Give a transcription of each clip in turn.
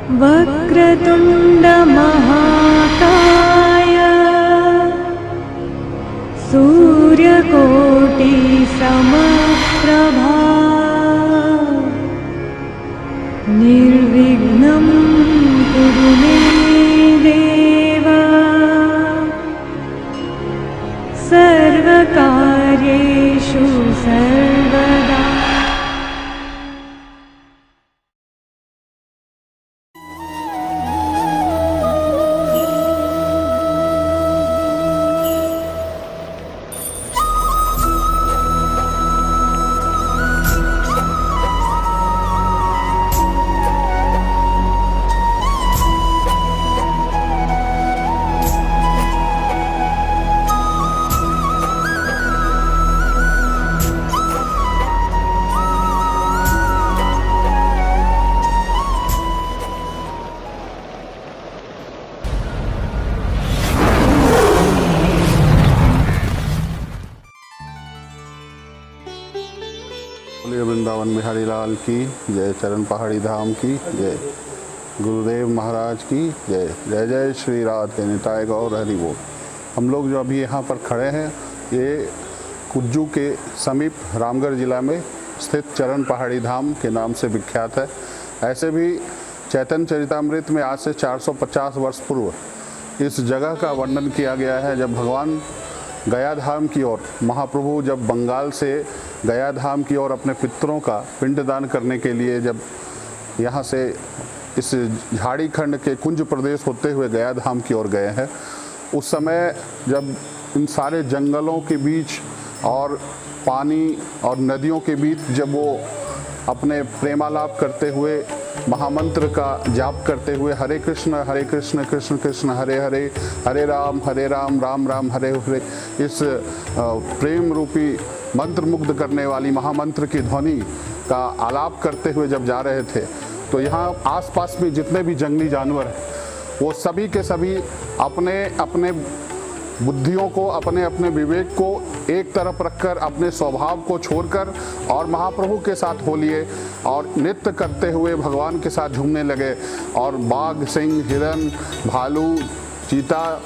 वक्रतुण्ड महाकाय सूर्यकोटि समप्रभा निर्विघ्नं कुरु मे देव सर्वकार्येषु सर्वदा। वृंदावन बिहारी लाल की जय, चरण पहाड़ी धाम की जय, गुरुदेव महाराज की जय। जय जय श्री राधे निताय गौर हरि बोल। हम लोग जो अभी यहाँ पर खड़े हैं ये कुज्जू के समीप रामगढ़ जिला में स्थित चरण पहाड़ी धाम के नाम से विख्यात है। ऐसे भी चैतन्य चरितामृत में आज से 450 वर्ष पूर्व इस जगह का वर्णन किया गया है। जब भगवान गया धाम की ओर, महाप्रभु जब बंगाल से गया धाम की ओर अपने पितरों का पिंडदान करने के लिए जब यहाँ से इस झाड़ी खंड के कुंज प्रदेश होते हुए गया धाम की ओर गए हैं, उस समय जब इन सारे जंगलों के बीच और पानी और नदियों के बीच जब वो अपने प्रेमालाप करते हुए महामंत्र का जाप करते हुए हरे कृष्ण कृष्ण कृष्ण हरे हरे, हरे राम राम राम हरे हरे, इस प्रेम रूपी मंत्र मुग्ध करने वाली महामंत्र की ध्वनि का आलाप करते हुए जब जा रहे थे, तो यहाँ आसपास में जितने भी जंगली जानवर हैं वो सभी के सभी अपने अपने बुद्धियों को, अपने अपने विवेक को एक तरफ रखकर, अपने स्वभाव को छोड़कर और महाप्रभु के साथ हो लिए और नृत्य करते हुए भगवान के साथ झूमने लगे। और बाघ, सिंह, हिरन, भालू, चीता,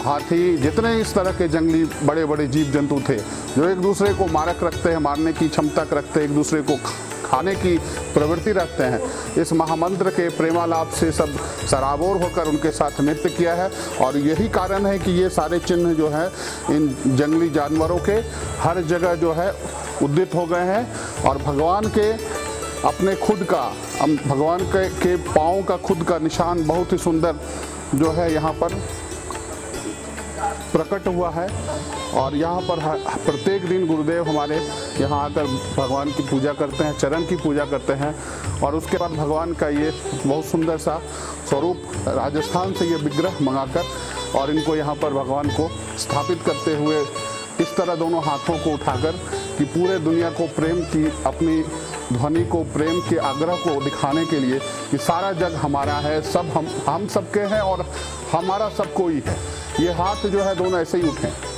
हाथी, जितने इस तरह के जंगली बड़े बड़े जीव जंतु थे जो एक दूसरे को मारक रखते हैं, मारने की क्षमता रखते हैं, एक दूसरे को खाने की प्रवृत्ति रखते हैं, इस महामंत्र के प्रेमालाप से सब सराबोर होकर उनके साथ नृत्य किया है। और यही कारण है कि ये सारे चिन्ह जो है इन जंगली जानवरों के हर जगह जो है उदित हो गए हैं। और भगवान के अपने खुद का, भगवान के पाँव का खुद का निशान बहुत ही सुंदर जो है यहाँ पर प्रकट हुआ है। और यहाँ पर प्रत्येक दिन गुरुदेव हमारे यहाँ आकर भगवान की पूजा करते हैं, चरण की पूजा करते हैं। और उसके बाद भगवान का ये बहुत सुंदर सा स्वरूप राजस्थान से ये विग्रह मंगाकर और इनको यहाँ पर भगवान को स्थापित करते हुए इस तरह दोनों हाथों को उठाकर कि पूरे दुनिया को प्रेम की अपनी ध्वनि को, प्रेम के आग्रह को दिखाने के लिए कि सारा जग हमारा है, सब हम सबके हैं और हमारा सब कोई है। ये हाथ जो है दोनों ऐसे ही उठे,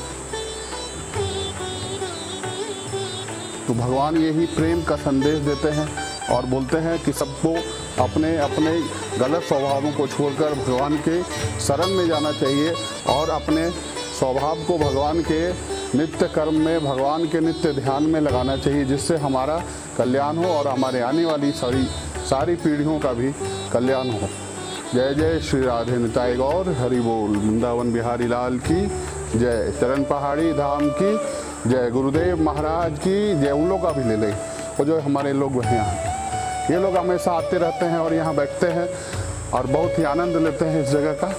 तो भगवान यही प्रेम का संदेश देते हैं और बोलते हैं कि सबको अपने अपने गलत स्वभावों को छोड़कर भगवान के शरण में जाना चाहिए और अपने स्वभाव को भगवान के नित्य कर्म में, भगवान के नित्य ध्यान में लगाना चाहिए, जिससे हमारा कल्याण हो और हमारे आने वाली सारी पीढ़ियों का भी कल्याण हो। जय जय श्री राधे निताय गौर हरि बोल। वृंदावन बिहारी लाल की जय, चरण पहाड़ी धाम की जय, गुरुदेव महाराज की जय। उन लोग का भी ले लें, वो जो हमारे लोग हैं यहाँ, ये लोग हमेशा आते रहते हैं और यहाँ बैठते हैं और बहुत ही आनंद लेते हैं इस जगह का।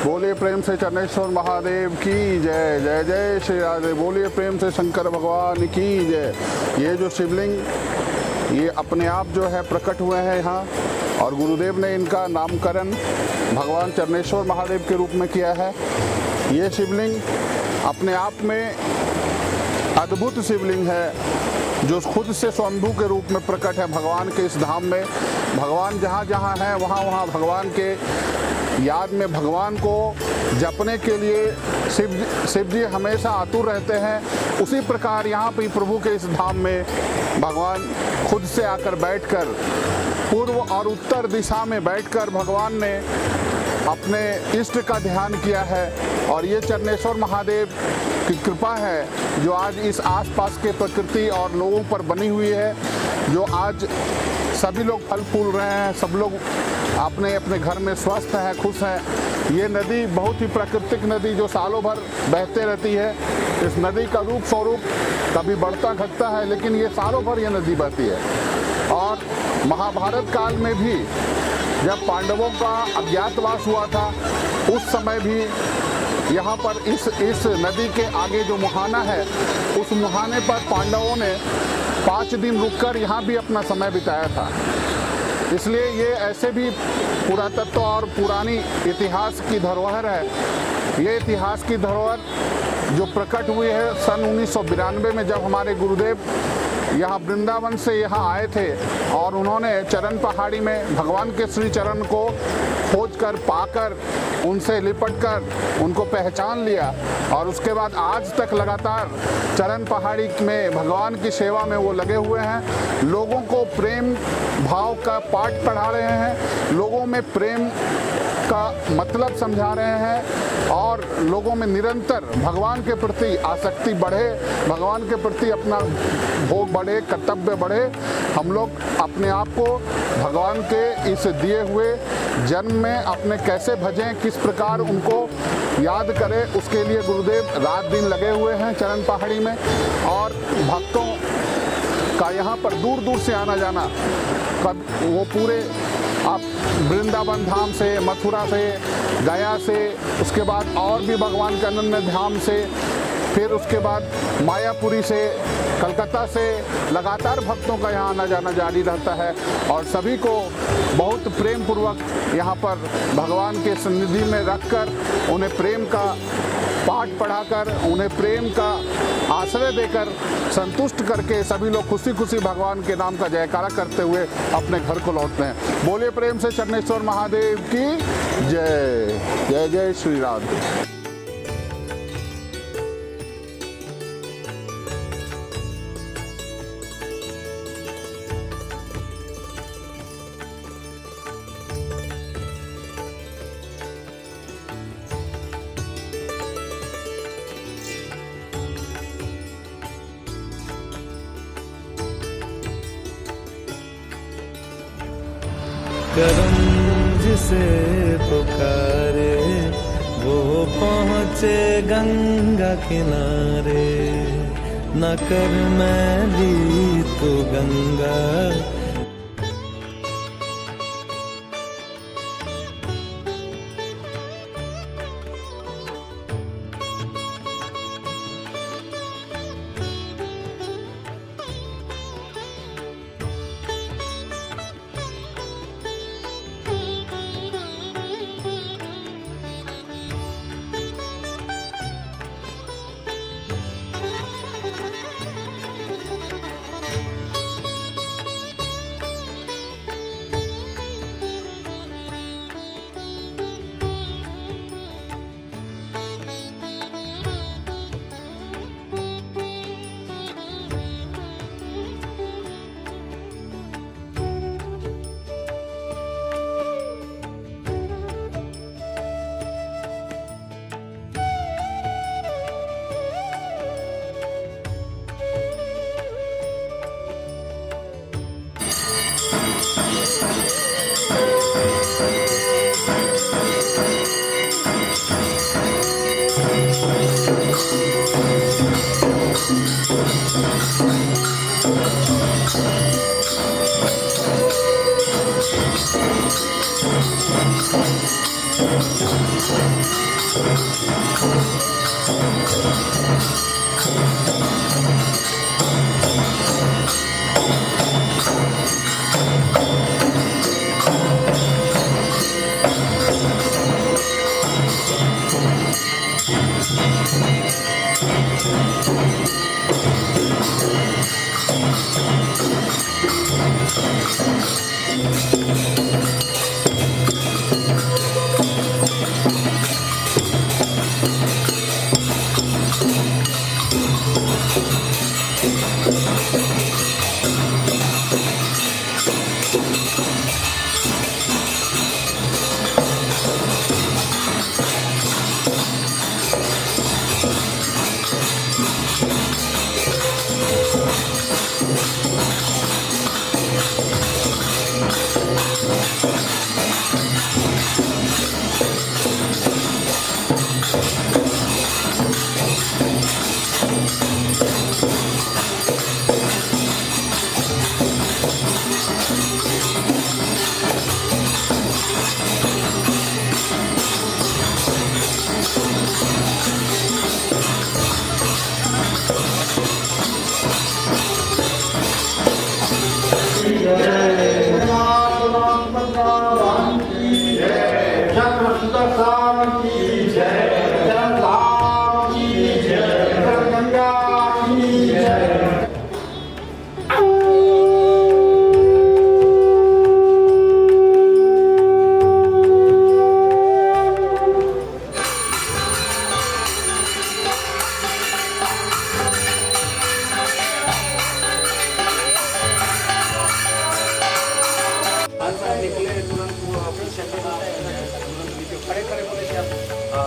बोलिए प्रेम से चरणेश्वर महादेव की जय। जय जय श्री राधे। बोलिए प्रेम से शंकर भगवान की जय। ये जो शिवलिंग ये अपने आप जो है प्रकट हुए हैं यहाँ और गुरुदेव ने इनका नामकरण भगवान चरणेश्वर महादेव के रूप में किया है। ये शिवलिंग अपने आप में अद्भुत शिवलिंग है जो खुद से स्वयंभू के रूप में प्रकट है भगवान के इस धाम में। भगवान जहाँ जहाँ हैं वहाँ भगवान के याद में, भगवान को जपने के लिए शिव जी हमेशा आतुर रहते हैं। उसी प्रकार यहाँ पे प्रभु के इस धाम में भगवान खुद से आकर बैठकर, पूर्व और उत्तर दिशा में बैठकर भगवान ने अपने इष्ट का ध्यान किया है। और ये चरणेश्वर महादेव की कृपा है जो आज इस आसपास के प्रकृति और लोगों पर बनी हुई है, जो आज सभी लोग फल फूल रहे हैं, सब लोग अपने अपने घर में स्वस्थ हैं, खुश हैं। ये नदी बहुत ही प्राकृतिक नदी जो सालों भर बहते रहती है। इस नदी का रूप स्वरूप कभी बढ़ता घटता है, लेकिन ये सालों भर ये नदी बहती है। और महाभारत काल में भी जब पांडवों का अज्ञातवास हुआ था, उस समय भी यहाँ पर इस नदी के आगे जो मुहाना है, उस मुहाने पर पांडवों ने 5 दिन रुककर यहाँ भी अपना समय बिताया था। इसलिए ये ऐसे भी पुरातत्व और पुरानी इतिहास की धरोहर है। ये इतिहास की धरोहर जो प्रकट हुई है सन 1992 में, जब हमारे गुरुदेव यहाँ वृंदावन से यहाँ आए थे और उन्होंने चरण पहाड़ी में भगवान के श्री चरण को खोज कर, पाकर, उनसे लिपट कर उनको पहचान लिया। और उसके बाद आज तक लगातार चरण पहाड़ी में भगवान की सेवा में वो लगे हुए हैं। लोगों को प्रेम भाव का पाठ पढ़ा रहे हैं, लोगों में प्रेम का मतलब समझा रहे हैं और लोगों में निरंतर भगवान के प्रति आसक्ति बढ़े, भगवान के प्रति अपना भोग बढ़े, कर्तव्य बढ़े। हम लोग अपने आप को भगवान के इस दिए हुए जन्म में अपने कैसे भजें, किस प्रकार उनको याद करें, उसके लिए गुरुदेव रात दिन लगे हुए हैं चरण पहाड़ी में। और भक्तों का यहाँ पर दूर दूर से आना जाना, वो पूरे आप वृंदावन धाम से, मथुरा से, गया से, उसके बाद और भी भगवान के अनन्य धाम से, फिर उसके बाद मायापुरी से, कलकत्ता से लगातार भक्तों का यहाँ आना जाना जारी रहता है। और सभी को बहुत प्रेम पूर्वक यहाँ पर भगवान के सन्निधि में रखकर उन्हें प्रेम का पाठ पढ़ाकर, उन्हें प्रेम का आश्रय देकर, संतुष्ट करके सभी लोग खुशी खुशी भगवान के नाम का जयकारा करते हुए अपने घर को लौटते हैं। बोले प्रेम से चरणेश्वर महादेव की जय। जय जय श्री राधे। करम जिसे पुकारे वो पहुँचे गंगा किनारे, न कर मैली तो गंगा।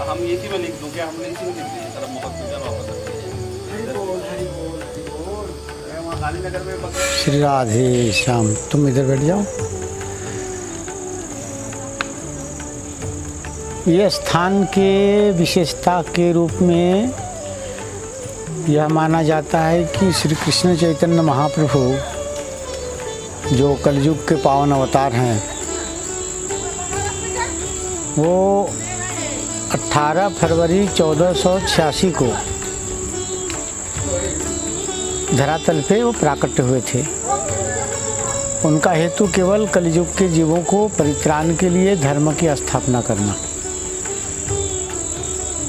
हम इसी में लिख दूँ क्या? हमने इसी में लिख दिए सर, मोहब्बत का वापस वहाँ गांधीनगर में। श्री राधे श्याम, तुम इधर बैठ जाओ। ये स्थान के विशेषता के रूप में यह माना जाता है कि श्री कृष्ण चैतन्य महाप्रभु जो कलयुग के पावन अवतार हैं, वो 18 फरवरी 1486 को धरातल पे वो प्राकट्य हुए थे। उनका हेतु केवल कलयुग के जीवों को परित्राण के लिए धर्म की स्थापना करना।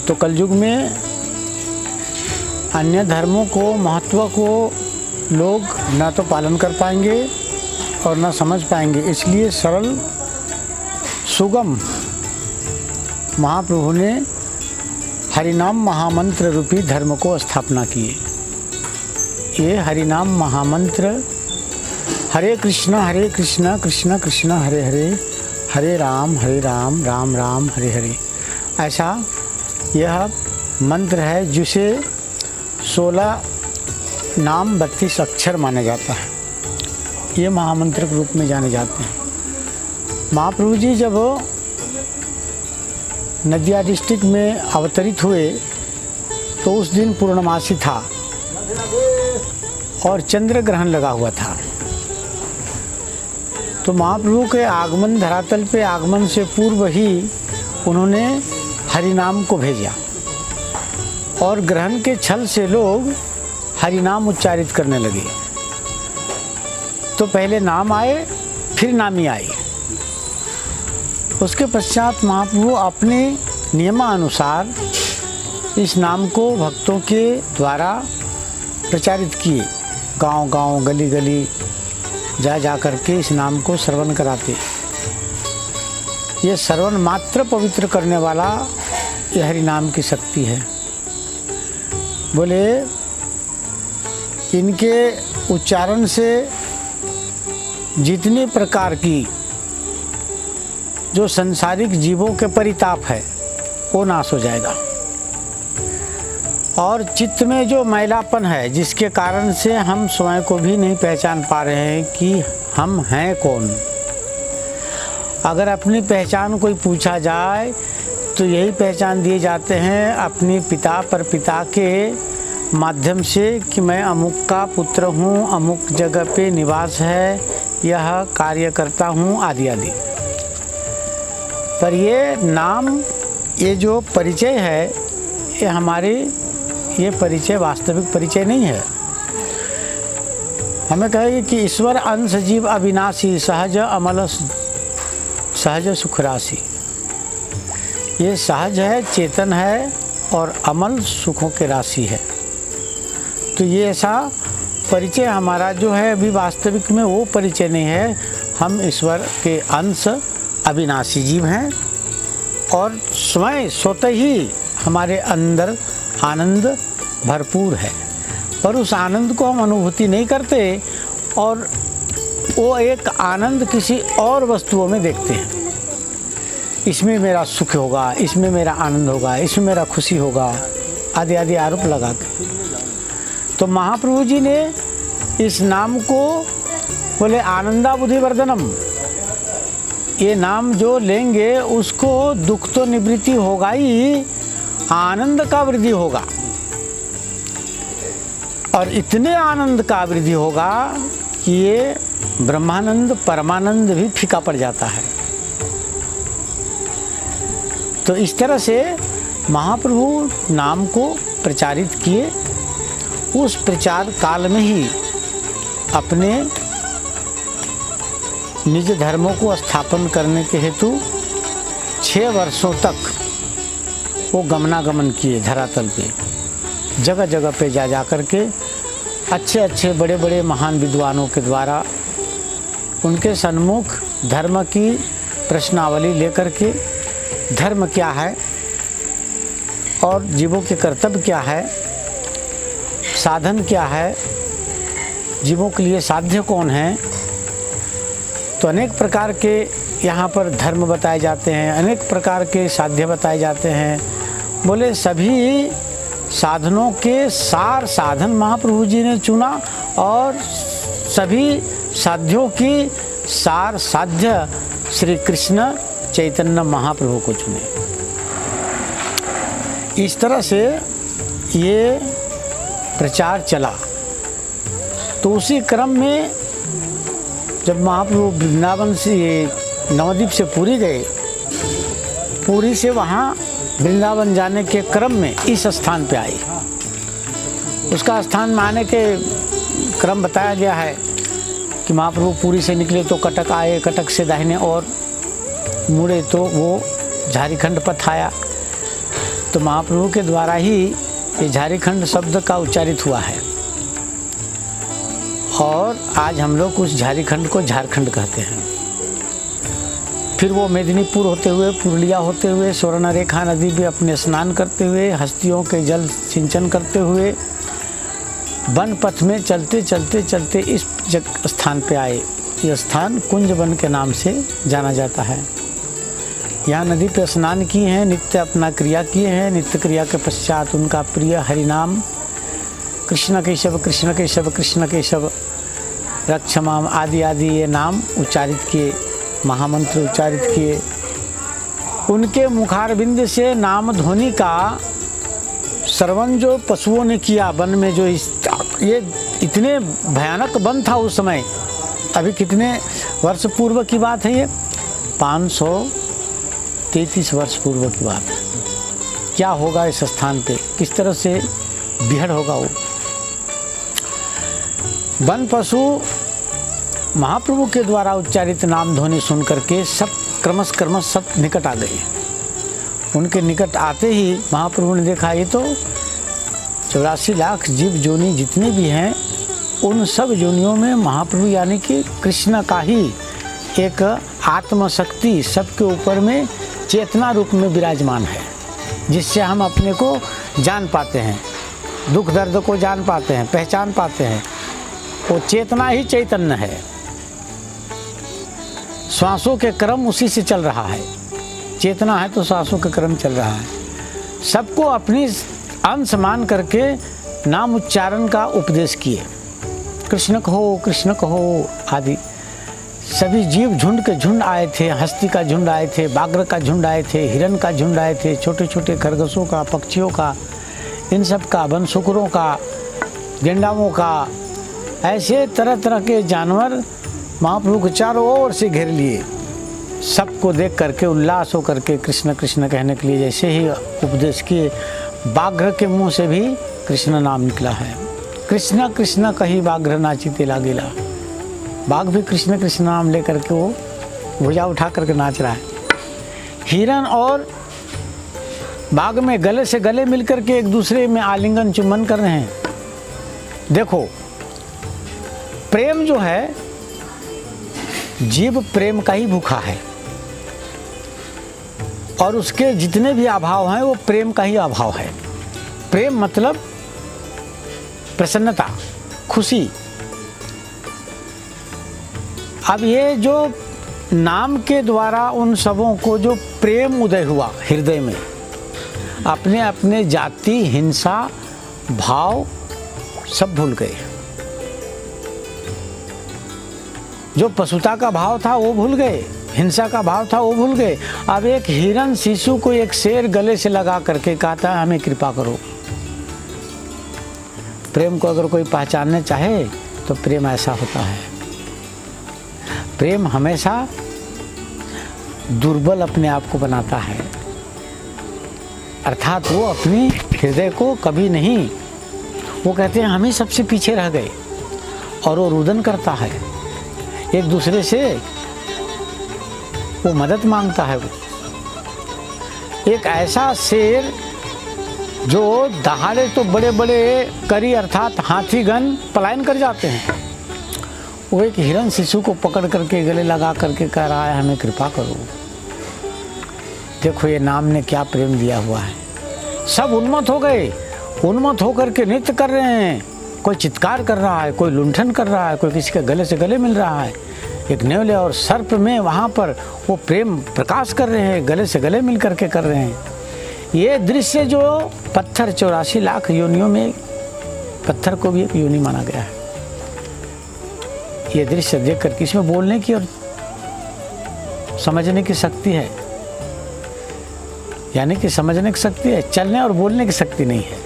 तो कलयुग में अन्य धर्मों को, महत्व को लोग ना तो पालन कर पाएंगे और ना समझ पाएंगे, इसलिए सरल सुगम महाप्रभु ने हरिनाम महामंत्र रूपी धर्म को स्थापना किए। ये हरिनाम महामंत्र हरे कृष्ण कृष्ण कृष्ण हरे हरे, हरे राम राम राम हरे हरे, ऐसा यह मंत्र है जिसे 16 नाम 32 अक्षर माना जाता है। ये महामंत्र के रूप में जाने जाते हैं। महाप्रभु जी जब नदिया डिस्ट्रिक्ट में अवतरित हुए तो उस दिन पूर्णमासी था और चंद्र ग्रहण लगा हुआ था। तो महाप्रभु के आगमन, धरातल पे आगमन से पूर्व ही उन्होंने हरिनाम को भेजा और ग्रहण के छल से लोग हरिनाम उच्चारित करने लगे। तो पहले नाम आए, फिर नामी आए। उसके पश्चात महाप्रभु अपने नियमानुसार इस नाम को भक्तों के द्वारा प्रचारित किए। गांव गांव, गली गली जा कर के इस नाम को श्रवण कराते। ये श्रवण मात्र पवित्र करने वाला ये हरि नाम की शक्ति है। बोले इनके उच्चारण से जितने प्रकार की जो संसारिक जीवों के परिताप है वो नाश हो जाएगा, और चित्त में जो मैलापन है जिसके कारण से हम स्वयं को भी नहीं पहचान पा रहे हैं कि हम हैं कौन। अगर अपनी पहचान कोई पूछा जाए तो यही पहचान दिए जाते हैं अपने पिता पर पिता के माध्यम से कि मैं अमुक का पुत्र हूँ, अमुक जगह पे निवास है, यह कार्य करता हूँ आदि आदि। पर ये नाम, ये जो परिचय है, ये हमारे ये परिचय वास्तविक परिचय नहीं है। हमें कहेंगे कि ईश्वर अंश जीव अविनाशी, सहज अमल सहज सुख राशि। ये सहज है, चेतन है और अमल सुखों के राशि है। तो ये ऐसा परिचय हमारा जो है अभी वास्तविक में वो परिचय नहीं है। हम ईश्वर के अंश अविनाशी जीव हैं और स्वतः ही हमारे अंदर आनंद भरपूर है, पर उस आनंद को हम अनुभूति नहीं करते और वो एक आनंद किसी और वस्तुओं में देखते हैं। इसमें मेरा सुख होगा, इसमें मेरा आनंद होगा, इसमें मेरा खुशी होगा, आदि आदि आरोप लगा के। तो महाप्रभु जी ने इस नाम को बोले आनंदा बुद्धिवर्धनम, ये नाम जो लेंगे उसको दुख तो निवृत्ति होगा ही, आनंद का वृद्धि होगा। और इतने आनंद का वृद्धि होगा कि ये ब्रह्मानंद परमानंद भी फीका पड़ जाता है। तो इस तरह से महाप्रभु नाम को प्रचारित किए। उस प्रचार काल में ही अपने निज धर्मों को स्थापन करने के हेतु 6 वर्षों तक वो गमनागमन किए धरातल पे, जगह जगह पे जा कर के अच्छे अच्छे बड़े बड़े महान विद्वानों के द्वारा उनके सन्मुख धर्म की प्रश्नावली लेकर के धर्म क्या है और जीवों के कर्तव्य क्या है, साधन क्या है, जीवों के लिए साध्य कौन है, तो अनेक प्रकार के यहाँ पर धर्म बताए जाते हैं, अनेक प्रकार के साध्य बताए जाते हैं। बोले सभी साधनों के सार साधन महाप्रभु जी ने चुना और सभी साध्यों की सार साध्य श्री कृष्ण चैतन्य महाप्रभु को चुने। इस तरह से ये प्रचार चला। तो उसी क्रम में जब महाप्रभु वृंदावन से नवद्वीप से पुरी गए, पुरी से वहाँ वृंदावन जाने के क्रम में इस स्थान पे आए। उसका स्थान में आने के क्रम बताया गया है कि महाप्रभु पुरी से निकले तो कटक आए, कटक से दाहिने और मुड़े तो वो झारीखंड पथ आया। तो महाप्रभु के द्वारा ही ये झारीखंड शब्द का उच्चारित हुआ है और आज हम लोग उस झारीखंड को झारखंड कहते हैं। फिर वो मेदिनीपुर होते हुए, पुरुलिया होते हुए, स्वर्णरेखा नदी में अपने स्नान करते हुए, हस्तियों के जल सिंचन करते हुए, वन पथ में चलते चलते चलते इस स्थान पे आए। यह स्थान कुंज वन के नाम से जाना जाता है। यहाँ नदी पे स्नान किए हैं, नित्य अपना क्रिया किए हैं। नित्य क्रिया के पश्चात उनका प्रिय हरिनाम कृष्ण केशव कृष्ण केशव कृष्ण केशव रक्षमाम आदि आदि ये नाम उच्चारित किए, महामंत्र उच्चारित किए। उनके मुखारबिंद से नाम ध्वनि का श्रवण जो पशुओं ने किया वन में, जो ये इतने भयानक वन था उस समय। अभी कितने वर्ष पूर्व की बात है ये? 533 वर्ष पूर्व की बात है। क्या होगा इस स्थान पे, किस तरह से बिहड़ होगा वो। वन पशु महाप्रभु के द्वारा उच्चारित नाम ध्वनि सुन करके सब क्रमश सब निकट आ गए। उनके निकट आते ही महाप्रभु ने देखा ये तो 84 लाख जीव जोनी जितने भी हैं उन सब जोनियों में महाप्रभु यानी कि कृष्ण का ही एक आत्मशक्ति सबके ऊपर में चेतना रूप में विराजमान है, जिससे हम अपने को जान पाते हैं, दुख दर्द को जान पाते हैं, पहचान पाते हैं। वो चेतना ही चैतन्य है। श्वासों के क्रम उसी से चल रहा है। चेतना है तो श्वासों के क्रम चल रहा है। सबको अपनी अंश मान करके नाम उच्चारण का उपदेश किए। कृष्ण कहो आदि सभी जीव झुंड के झुंड आए थे। हस्ती का झुंड आए थे, बाघ का झुंड आए थे, हिरन का झुंड आए थे, छोटे छोटे खरगोशों का, पक्षियों का, इन सब का, वन सुकरों का, गेंडाओं का, ऐसे तरह तरह के जानवर महाप्रभु को चारों ओर से घेर लिए। सबको देख करके उल्लास हो करके कृष्ण कृष्ण कहने के लिए जैसे ही उपदेश किए, बाघ के मुंह से भी कृष्ण नाम निकला है। कृष्ण कृष्ण कही बाघ नाचिते लागेला। बाघ भी कृष्ण कृष्ण नाम लेकर के वो भुजा उठा करके नाच रहा है। हिरन और बाघ में गले से गले मिलकर के एक दूसरे में आलिंगन चुम्बन कर रहे हैं। देखो, प्रेम जो है, जीव प्रेम का ही भूखा है, और उसके जितने भी अभाव हैं वो प्रेम का ही अभाव है। प्रेम मतलब प्रसन्नता, खुशी। अब ये जो नाम के द्वारा उन सबों को जो प्रेम उदय हुआ हृदय में, अपने अपने जाति, हिंसा, भाव सब भूल गए। जो पशुता का भाव था वो भूल गए, हिंसा का भाव था वो भूल गए। अब एक हिरण शिशु को एक शेर गले से लगा करके कहता है हमें कृपा करो। प्रेम को अगर कोई पहचानना चाहे तो प्रेम ऐसा होता है। प्रेम हमेशा दुर्बल अपने आप को बनाता है, अर्थात वो अपनी हृदय को कभी नहीं, वो कहते हैं हम ही सबसे पीछे रह गए, और वो रुदन करता है एक दूसरे से, वो मदद मांगता है। वो एक ऐसा शेर जो दहाड़े तो बड़े बड़े करी अर्थात हाथीगण पलायन कर जाते हैं, वो एक हिरण शिशु को पकड़ करके गले लगा करके कह रहा है हमें कृपा करो। देखो ये नाम ने क्या प्रेम दिया हुआ है। सब उन्मत्त हो गए, उन्मत्त होकर के नृत्य कर रहे हैं, कोई चित्कार कर रहा है, कोई लुंठन कर रहा है, कोई किसी के गले से गले मिल रहा है। एक नेवले और सर्प में वहाँ पर वो प्रेम प्रकाश कर रहे हैं, गले से गले मिल करके कर रहे हैं। ये दृश्य जो पत्थर 84 लाख योनियों में पत्थर को भी एक योनि माना गया है। ये दृश्य देख कर किसमें बोलने की और समझने की शक्ति है, यानी कि समझने की शक्ति है, चलने और बोलने की शक्ति नहीं है,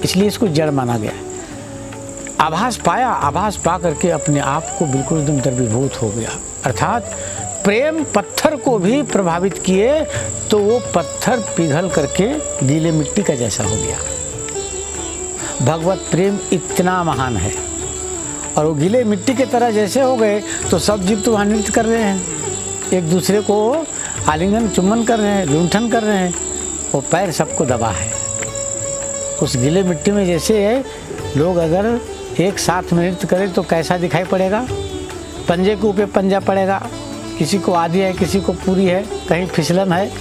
इसलिए इसको जड़ माना गया है। आभास पाया, आभास पा करके अपने आप को बिल्कुल एकदम द्रवीभूत हो गया। अर्थात प्रेम पत्थर को भी प्रभावित किए तो वो पत्थर पिघल करके गीले मिट्टी का जैसा हो गया। भगवत प्रेम इतना महान है, और वो गीले मिट्टी के तरह जैसे हो गए तो सब जीव तो वहाँ नृत्य कर रहे हैं, एक दूसरे को आलिंगन चुम्बन कर रहे हैं, लुंठन कर रहे हैं, वो पैर सबको दबा है उस गीले मिट्टी में। जैसे लोग अगर एक साथ में नृत्य करें तो कैसा दिखाई पड़ेगा, पंजे के ऊपर पंजा पड़ेगा, किसी को आधी है, किसी को पूरी है, कहीं फिसलन है।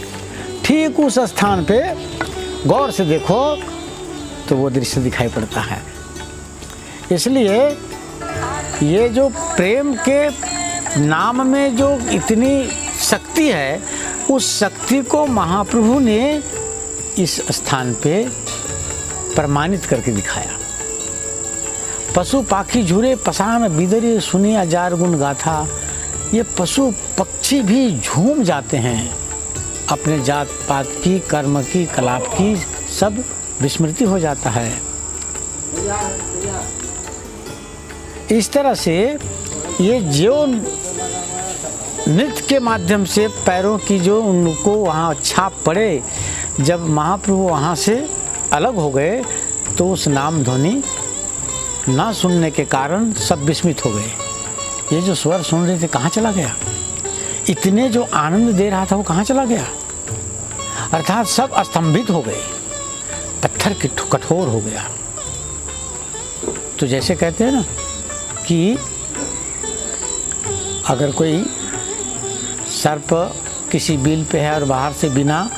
ठीक उस स्थान पे गौर से देखो तो वो दृश्य दिखाई पड़ता है। इसलिए ये जो प्रेम के नाम में जो इतनी शक्ति है, उस शक्ति को महाप्रभु ने इस स्थान पे प्रमाणित करके दिखाया। पशु पाखी झूरे पसान बिदरे सुने हजार गुण गाथा। ये पशु पक्षी भी झूम जाते हैं, अपने जात पात की, कर्म की, कलाप की सब विस्मृति हो जाता है। इस तरह से ये जो नृत्य के माध्यम से पैरों की जो उनको वहाँ छाप पड़े, जब महाप्रभु वहाँ से अलग हो गए तो उस नाम ध्वनि ना सुनने के कारण सब विस्मित हो गए। ये जो स्वर सुन रहे थे कहाँ चला गया, इतने जो आनंद दे रहा था वो कहाँ चला गया। अर्थात सब स्तंभित हो गए, पत्थर कठोर हो गया। तो जैसे कहते हैं ना कि अगर कोई सर्प किसी बिल पे है और बाहर से बिना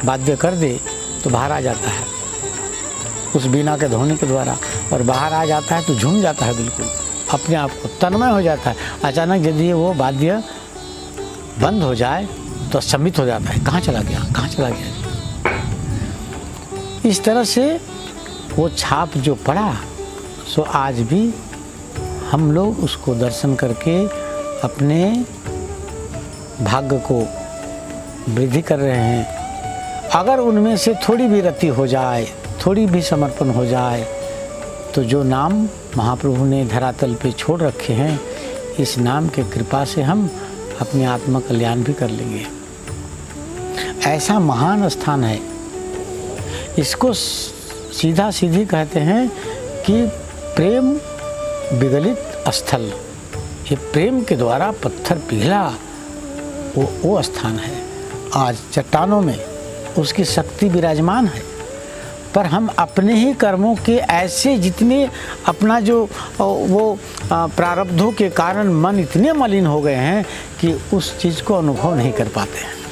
वाद्य कर दे तो बाहर आ जाता है उस बीना के ध्वनि के द्वारा, और बाहर आ जाता है तो झूम जाता है, बिल्कुल अपने आप को तन्मय हो जाता है। अचानक यदि वो वाद्य बंद हो जाए तो स्तंभित हो जाता है, कहाँ चला गया, कहाँ चला गया। इस तरह से वो छाप जो पड़ा सो आज भी हम लोग उसको दर्शन करके अपने भाग्य को वृद्धि कर रहे हैं। अगर उनमें से थोड़ी भी रति हो जाए, थोड़ी भी समर्पण हो जाए तो जो नाम महाप्रभु ने धरातल पे छोड़ रखे हैं, इस नाम के कृपा से हम अपने आत्मा कल्याण भी कर लेंगे। ऐसा महान स्थान है, इसको सीधा सीधी कहते हैं कि प्रेम विगलित स्थल। ये प्रेम के द्वारा पत्थर पिघला वो स्थान है। आज चट्टानों में उसकी शक्ति विराजमान है, पर हम अपने ही कर्मों के ऐसे जितने अपना जो वो प्रारब्धों के कारण मन इतने मलिन हो गए हैं कि उस चीज़ को अनुभव नहीं कर पाते हैं।